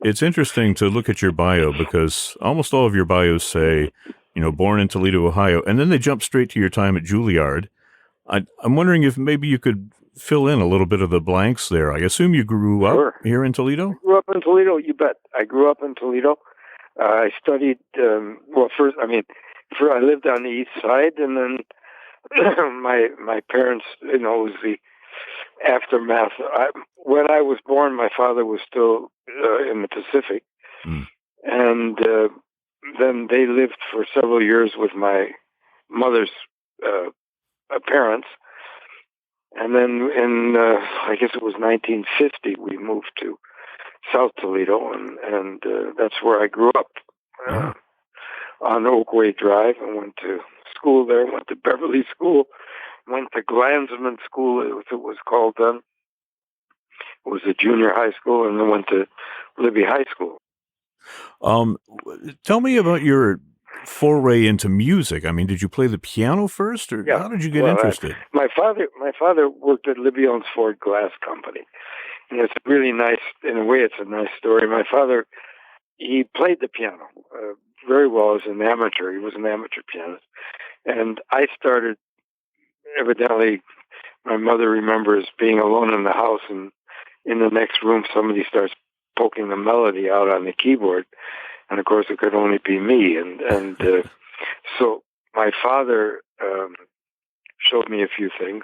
It's interesting to look at your bio because almost all of your bios say, born in Toledo, Ohio, and then they jump straight to your time at Juilliard. I'm wondering if maybe you could fill in a little bit of the blanks there. I assume you grew up Sure. here in I Toledo? grew up in Toledo, you bet. I grew up in Toledo. I studied, first I lived on the east side, and then my parents, it was the aftermath. When I was born, my father was still in the Pacific, Mm. and then they lived for several years with my mother's parents. And then I guess it was 1950, we moved to South Toledo, and that's where I grew up, Oh. on Oakway Drive. I went to school there, went to Beverly School, went to Glansman School, as it was called then. It was a junior high school, and then went to Libby High School. Tell me about your foray into music. I mean, did you play the piano first, or Yeah. how did you get Well, interested? my father worked at Libby Owens Ford Glass Company, and it's really nice. In a way, it's a nice story. My father, he played the piano very well as an amateur. He was an amateur pianist, and I started. Evidently, my mother remembers being alone in the house, and in the next room, somebody starts poking a melody out on the keyboard, and of course, it could only be me. And so my father showed me a few things.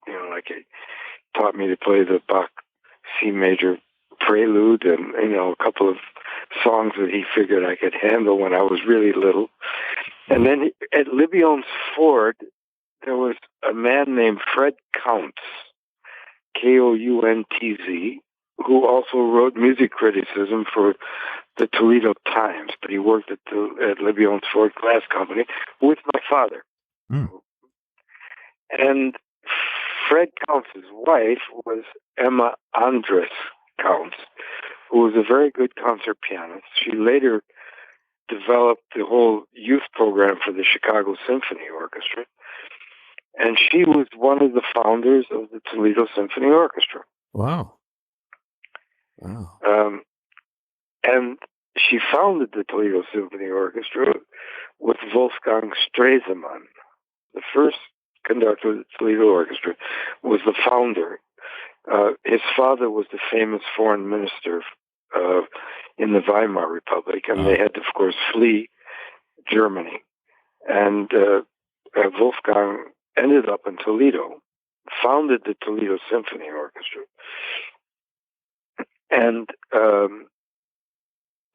Like he taught me to play the Bach C major prelude, and a couple of songs that he figured I could handle when I was really little. And then at Libby Owens Ford, there was a man named Fred Counts, Kountz, who also wrote music criticism for the Toledo Times, but he worked at Libby Owens Ford Glass Company with my father. Mm. And Fred Counts' wife was Emma Andres Counts, who was a very good concert pianist. She later developed the whole youth program for the Chicago Symphony Orchestra. And she was one of the founders of the Toledo Symphony Orchestra. Wow. And she founded the Toledo Symphony Orchestra with Wolfgang Stresemann. The first conductor of the Toledo Orchestra was the founder. His father was the famous foreign minister in the Weimar Republic, and they had to, of course, flee Germany. And Wolfgang ended up in Toledo, founded the Toledo Symphony Orchestra. And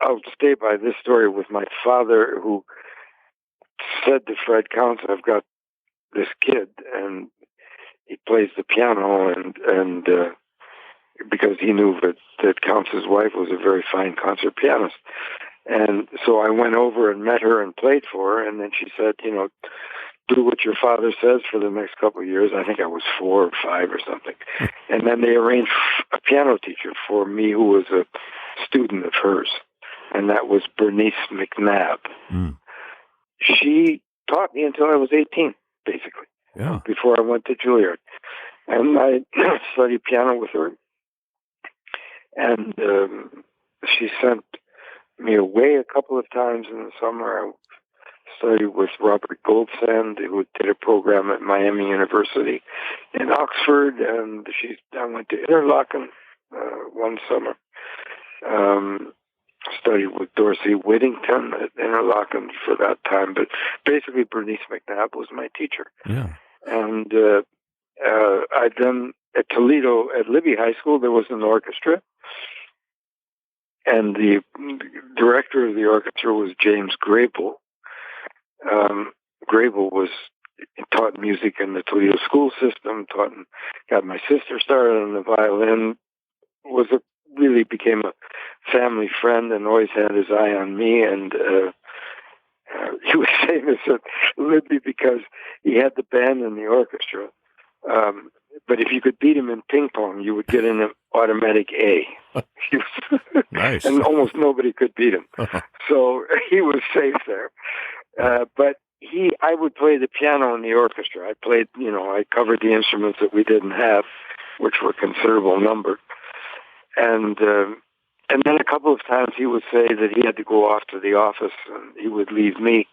I'll stay by this story with my father, who said to Fred Counts, I've got this kid, and he plays the piano, and because he knew that Counts' wife was a very fine concert pianist. And so I went over and met her and played for her, and then she said, do what your father says for the next couple of years. I think I was 4 or 5 or something. And then they arranged a piano teacher for me who was a student of hers, and that was Bernice McNabb. Mm. She taught me until I was 18, basically, before I went to Juilliard. And I studied piano with her, and she sent me away a couple of times in the summer. I studied with Robert Goldsand, who did a program at Miami University in Oxford, and I went to Interlaken one summer. Studied with Dorsey Whittington at Interlaken for that time, but basically Bernice McNabb was my teacher. Yeah. And I then, at Toledo, at Libby High School, there was an orchestra, and the director of the orchestra was James Grable. Grable taught music in the Toledo school system, got my sister started on the violin, really became a family friend, and always had his eye on me. And he was famous at Libby because he had the band and the orchestra. But if you could beat him in ping pong, you would get an automatic A. Nice. And almost nobody could beat him. So he was safe there. But I would play the piano in the orchestra. I played, I covered the instruments that we didn't have, which were considerable number. And And then a couple of times he would say that he had to go off to the office and he would leave me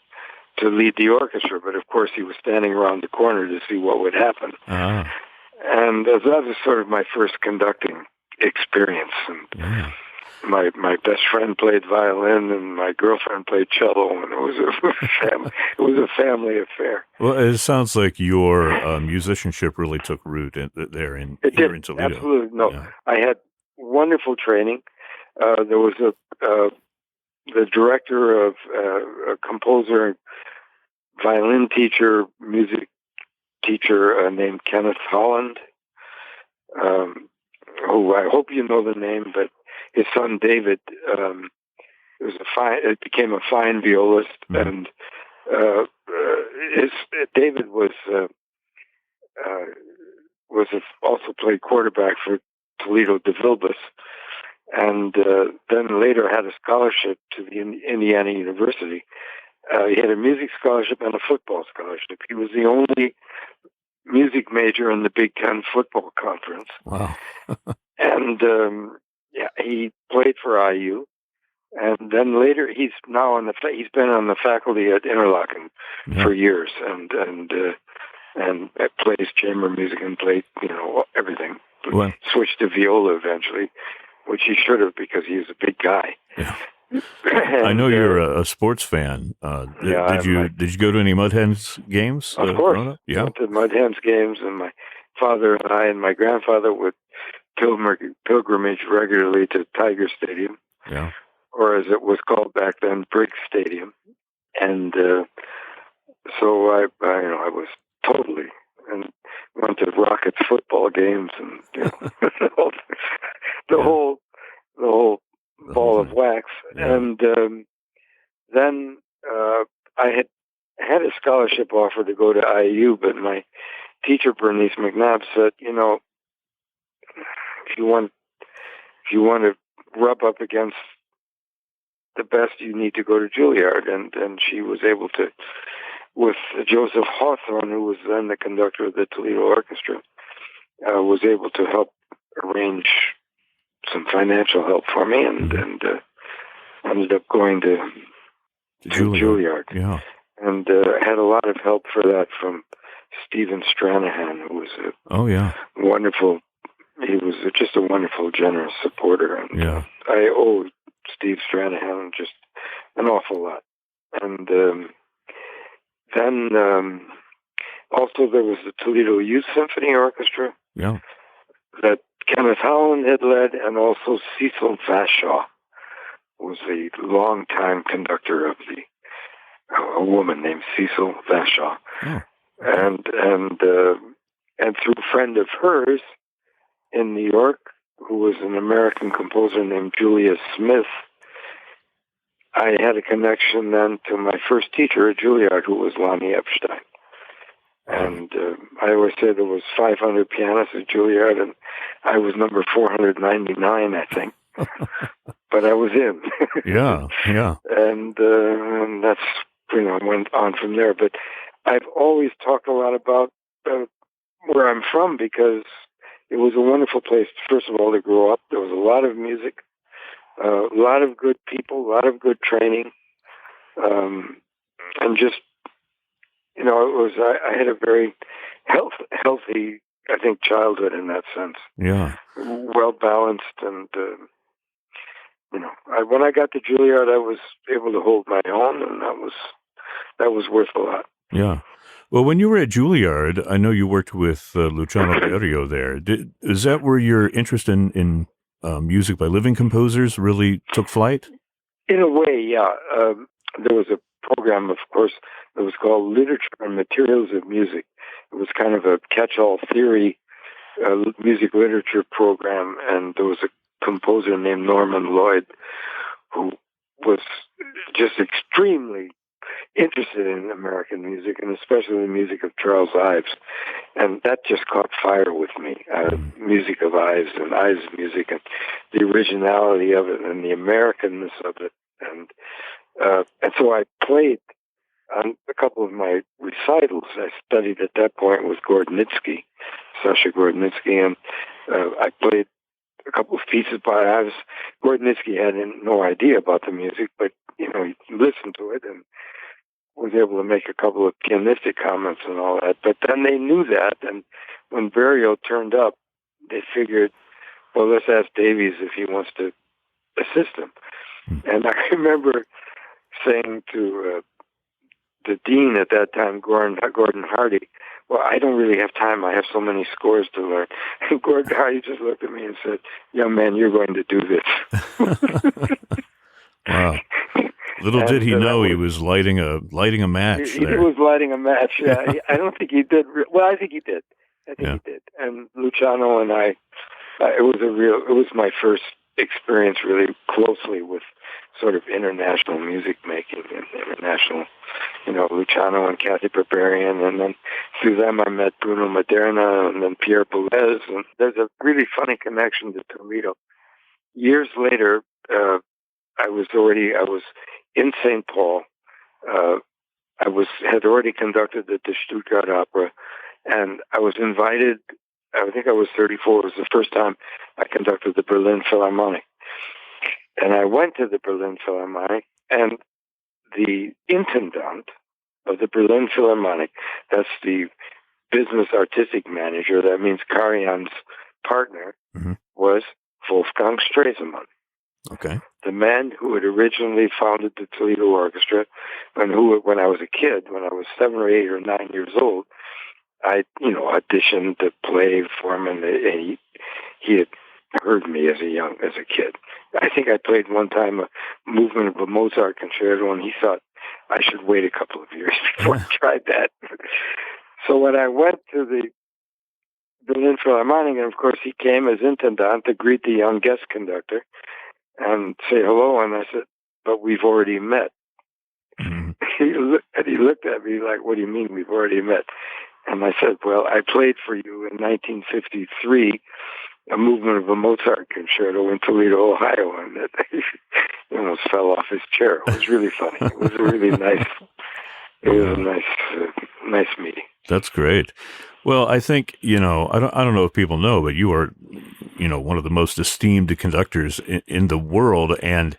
to lead the orchestra. But of course, he was standing around the corner to see what would happen. Ah. And that was sort of my first conducting experience. And my best friend played violin, and my girlfriend played cello, and it was a family affair. Well, it sounds like your musicianship really took root in Toledo. Absolutely. No, I had wonderful training. There was the director of a composer, violin teacher, music teacher named Kenneth Holland, who I hope you know the name, but his son David became a fine violist, and David was also played quarterback for Toledo de Vilbus, and then later had a scholarship to the Indiana University. He had a music scholarship and a football scholarship. He was the only music major in the Big Ten football conference. Wow. And he played for IU. And then later, he's been on the faculty at Interlochen for years, and plays chamber music and played everything. Well, switched to viola eventually, which he should have because he was a big guy. Yeah. I know you're a sports fan. Did you go to any Mud Hens games? Of course. Yeah. Went to Mud Hens games, and my father and I and my grandfather would pilgrimage regularly to Tiger Stadium. Yeah. Or as it was called back then, Briggs Stadium. And so I was totally, and went to Rockets football games, and the whole ball of wax. Yeah. And then I had a scholarship offer to go to IU, but my teacher, Bernice McNabb, said, if you want to rub up against the best, you need to go to Juilliard. And she was able to, with Joseph Hawthorne, who was then the conductor of the Toledo Orchestra, was able to help arrange some financial help for me, and ended up going to Juilliard. Yeah. And had a lot of help for that from Stephen Stranahan, who was wonderful. He was just a wonderful, generous supporter. And I owe Steve Stranahan just an awful lot. And then also there was the Toledo Youth Symphony Orchestra that Kenneth Holland had led, and also Cecil Vashaw was a longtime conductor of a woman named Cecil Vashaw. Oh. And through a friend of hers in New York, who was an American composer named Julia Smith, I had a connection then to my first teacher at Juilliard, who was Lonnie Epstein. And I always say there was 500 pianists at Juilliard, and I was number 499, I think. But I was in. Yeah. And that's, went on from there. But I've always talked a lot about where I'm from, because it was a wonderful place, first of all, to grow up. There was a lot of music, a lot of good people, a lot of good training. And just, I had a very healthy, I think, childhood in that sense. Yeah. Well balanced. And, when I got to Juilliard, I was able to hold my own, and that was worth a lot. Yeah. Well, when you were at Juilliard, I know you worked with Luciano Berio there. Is that where your interest in music by living composers really took flight? In a way, yeah. There was a program, of course, that was called Literature and Materials of Music. It was kind of a catch-all theory music literature program, and there was a composer named Norman Lloyd who was just extremely interested in American music, and especially the music of Charles Ives. And that just caught fire with me. Music of Ives and Ives music, and the originality of it, and the Americanness of it. And so I played on a couple of my recitals. I studied at that point with Sasha Gordnitsky, and I played a couple of pieces by Gordonitsky had no idea about the music, but he listened to it and was able to make a couple of pianistic comments and all that. But then they knew that, and when Berio turned up, they figured, well, let's ask Davies if he wants to assist him. And I remember saying to the dean at that time, Gordon Hardy, well, I don't really have time. I have so many scores to learn. And Gordon Hardy just looked at me and said, young man, you're going to do this. Wow. Little did he know he was lighting a match he there. was lighting a match, yeah. I don't think he did. Well, I think he did. He did. And Luciano and I, it was my first experience really closely with sort of international music making and international, Luciano and Kathy Berberian, and then through them I met Bruno Maderna and then Pierre Boulez, and there's a really funny connection to Toledo. Years later, I was in St. Paul. I had already conducted at the Stuttgart Opera, and I was invited. I think I was 34. It was the first time I conducted the Berlin Philharmonic. And I went to the Berlin Philharmonic, and the intendant of the Berlin Philharmonic, that's the business artistic manager, that means Karajan's partner, was Wolfgang Stresemann. Okay. The man who had originally founded the Toledo Orchestra, and who, when I was a kid, when I was 7 or 8 or 9 years old, I, auditioned to play for him, and he had heard me as a kid. I think I played one time a movement of a Mozart concerto, and he thought I should wait a couple of years before I tried that. So when I went to the Berlin Philharmonic, and of course he came as intendant to greet the young guest conductor and say hello, and I said, but we've already met. Mm-hmm. He looked at me like, what do you mean we've already met? And I said, well, I played for you in 1953 a movement of a Mozart concerto in Toledo, Ohio, and he almost fell off his chair. It was really funny. It was a really nice. It was a nice meeting. That's great. Well, I think I don't know if people know, but you are one of the most esteemed conductors in the world, and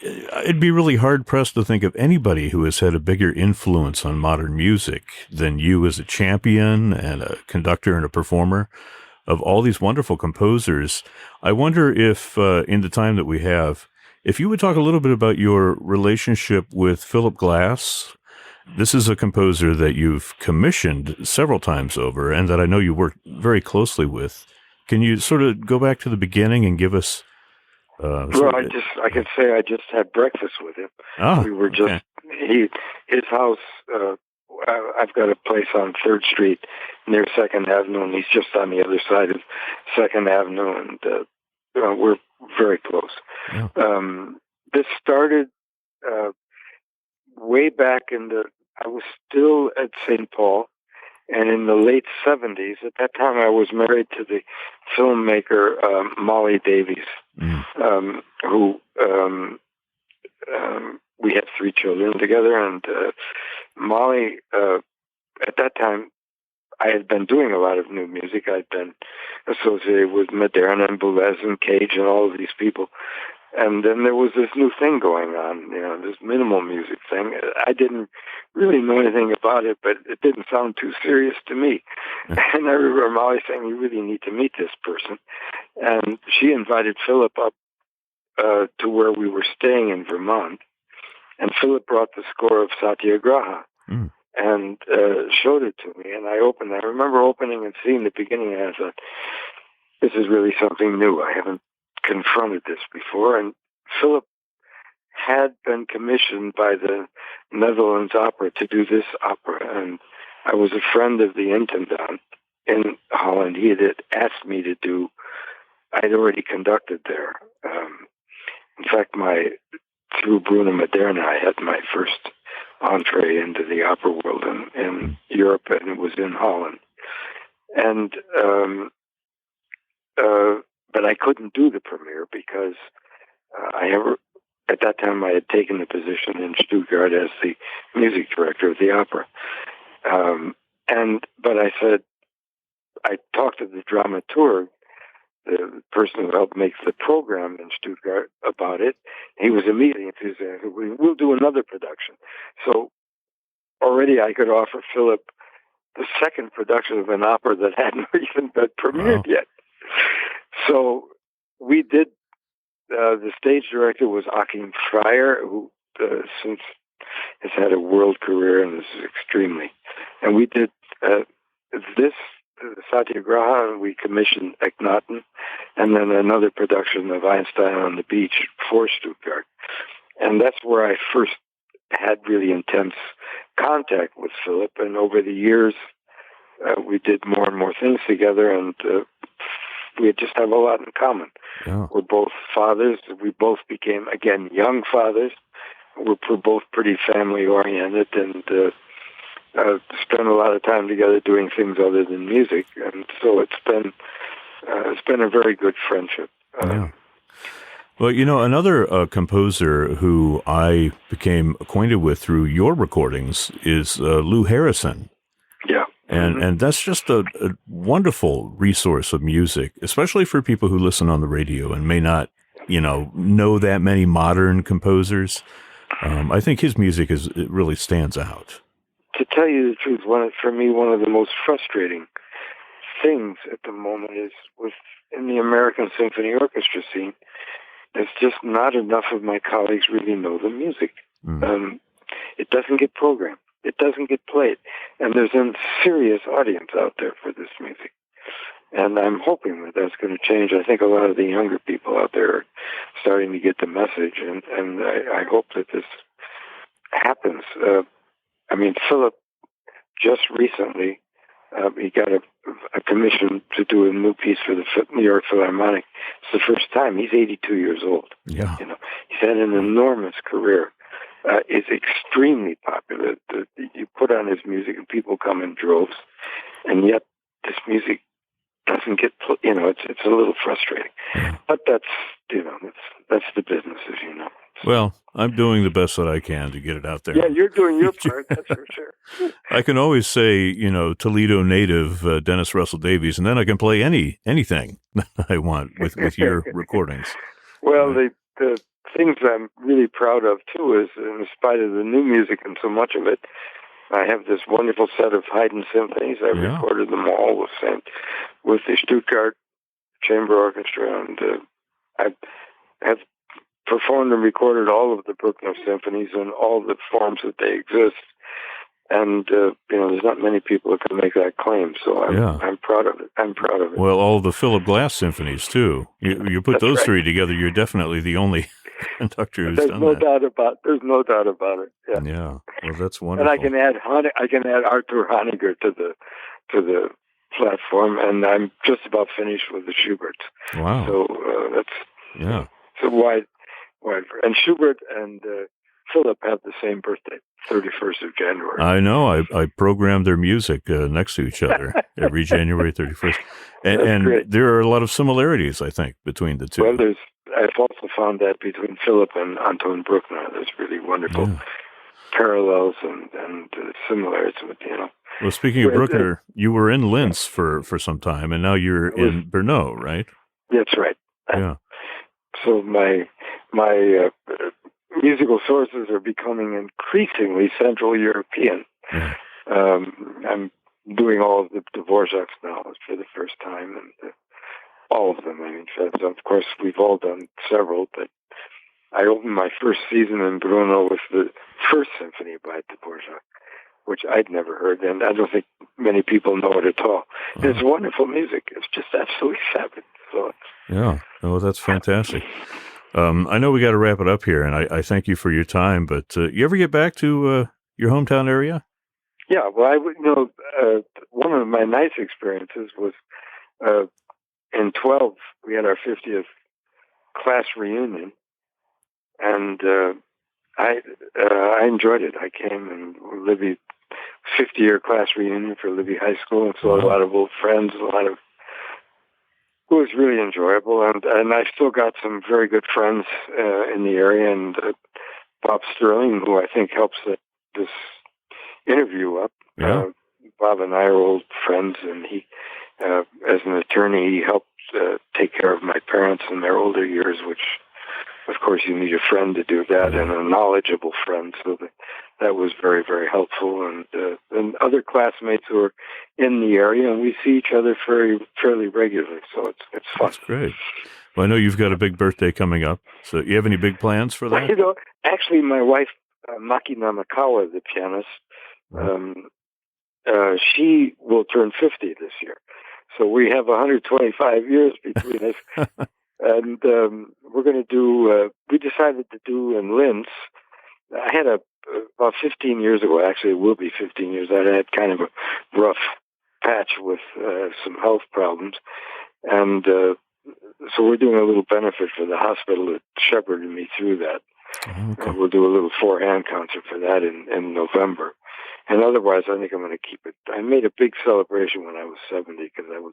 it'd be really hard pressed to think of anybody who has had a bigger influence on modern music than you as a champion and a conductor and a performer of all these wonderful composers. I wonder if, in the time that we have, if you would talk a little bit about your relationship with Philip Glass. This is a composer that you've commissioned several times over and that I know you work very closely with. Can you sort of go back to the beginning and give us... well, I can say I just had breakfast with him. We were just... Okay. His house... I've got a place on 3rd Street near 2nd Avenue, and he's just on the other side of 2nd Avenue, and we're very close. Yeah. This started way back I was still at St. Paul, and in the late 70s, at that time I was married to the filmmaker Molly Davies, who... we had 3 children together, and Molly, at that time, I had been doing a lot of new music. I'd been associated with Maderna and Boulez and Cage and all of these people. And then there was this new thing going on, this minimal music thing. I didn't really know anything about it, but it didn't sound too serious to me. And I remember Molly saying, you really need to meet this person. And she invited Philip up to where we were staying in Vermont. And Philip brought the score of Satyagraha and showed it to me. And I remember opening and seeing the beginning, and I thought, this is really something new. I haven't confronted this before. And Philip had been commissioned by the Netherlands Opera to do this opera. And I was a friend of the intendant in Holland. He had asked me to do, I'd already conducted there. In fact, through Bruno Maderna, I had my first entree into the opera world in Europe, and it was in Holland. And but I couldn't do the premiere because at that time I had taken the position in Stuttgart as the music director of the opera. But I said, I talked to the dramaturg the person who helped make the program in Stuttgart about it. He was immediately enthusiastic. We'll do another production. So already I could offer Philip the second production of an opera that hadn't even been premiered yet. So we did. The stage director was Achim Freier, who since has had a world career and is extremely. And we did this Satyagraha, and we commissioned Eknaton, and then another production of Einstein on the Beach for Stuttgart. And that's where I first had really intense contact with Philip. And over the years, we did more and more things together, and we just have a lot in common. Yeah. We're both fathers. We both became, again, young fathers. We're both pretty family-oriented, and spend a lot of time together doing things other than music. And so it's been a very good friendship. Yeah. Well, another composer who I became acquainted with through your recordings is Lou Harrison. Yeah. And that's just a wonderful resource of music, especially for people who listen on the radio and may not, know that many modern composers. I think his music it really stands out. To tell you the truth, for me, one of the most frustrating things at the moment is in the American symphony orchestra scene, there's just not enough of my colleagues really know the music. It doesn't get programmed. It doesn't get played. And there's a serious audience out there for this music. And I'm hoping that that's going to change. I think a lot of the younger people out there are starting to get the message, and I hope that this happens. Philip just recently, he got a commission to do a new piece for the New York Philharmonic. It's the first time. He's 82 years old. Yeah. He's had an enormous career. Is extremely popular. You put on his music and people come in droves, and yet this music doesn't get. It's a little frustrating. But that's the business, as you know. Well, I'm doing the best that I can to get it out there. Yeah, you're doing your part. That's for sure. I can always say, Toledo native Dennis Russell Davies, and then I can play anything I want with your recordings. Well, the things I'm really proud of, too, is in spite of the new music and so much of it, I have this wonderful set of Haydn symphonies. I recorded them all with the Stuttgart Chamber Orchestra, and I have performed and recorded all of the Bruckner symphonies in all the forms that they exist. And, there's not many people that can make that claim, so I'm proud of it. Well, all the Philip Glass symphonies, too. You put those three together, you're definitely the only conductor who's done that. There's no doubt about it. Yeah. Yeah. Well, that's wonderful. And I can add Arthur Honegger to the platform, and I'm just about finished with the Schuberts. Wow. So it's a wide. And Schubert and Philip have the same birthday, 31st of January. I know. I programmed their music next to each other every January 31st. And there are a lot of similarities, I think, between the two. Well, I've also found that between Philip and Anton Bruckner, there's really wonderful parallels and similarities with, Well, speaking of Bruckner, you were in Linz for some time, and now you're in Brno, right? That's right. Yeah. So my musical sources are becoming increasingly Central European. Yeah. I'm doing all of the Dvorak's novels for the first time, and all of them. Of course, we've all done several, but I opened my first season in Brno with the first symphony by Dvorak, which I'd never heard, and I don't think many people know it at all. Oh. It's wonderful music. It's just absolutely fabulous. So, yeah, oh, that's fantastic. I know we got to wrap it up here, and I thank you for your time, but you ever get back to your hometown area? Yeah, well, one of my nice experiences was in 12, we had our 50th class reunion, and I enjoyed it. I came and Libby 50-year class reunion for Libby High School, and saw a lot of old friends, it was really enjoyable, and I still got some very good friends in the area, and Bob Sterling, who I think helps this interview up. Yeah. Bob and I are old friends, and he, as an attorney, he helped take care of my parents in their older years, which, of course, you need a friend to do that, and a knowledgeable friend. So that was very, very helpful. And other classmates who are in the area, and we see each other fairly regularly. So it's fun. That's great. Well, I know you've got a big birthday coming up. So you have any big plans for that? Actually, my wife, Maki Namakawa, the pianist, she will turn 50 this year. So we have 125 years between us. And we're going to do, we decided to do in Linz. I had about 15 years ago, actually it will be 15 years, I had kind of a rough patch with some health problems. And so we're doing a little benefit for the hospital that shepherded me through that. Okay. We'll do a little four-hand concert for that in November. And otherwise, I think I'm going to keep it. I made a big celebration when I was 70 because I was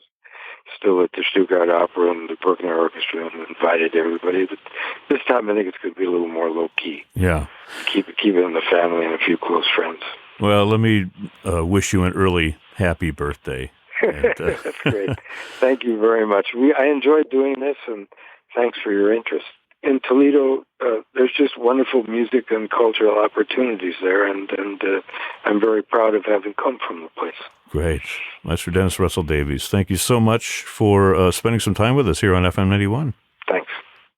still at the Stuttgart Opera and the Bruckner Orchestra and invited everybody. But this time, I think it's going to be a little more low-key. Yeah. Keep it in the family and a few close friends. Well, let me wish you an early happy birthday. And, That's great. Thank you very much. I enjoyed doing this, and thanks for your interest. In Toledo, there's just wonderful music and cultural opportunities there, and I'm very proud of having come from the place. Great. Master Dennis Russell Davies, thank you so much for spending some time with us here on FM 91. Thanks.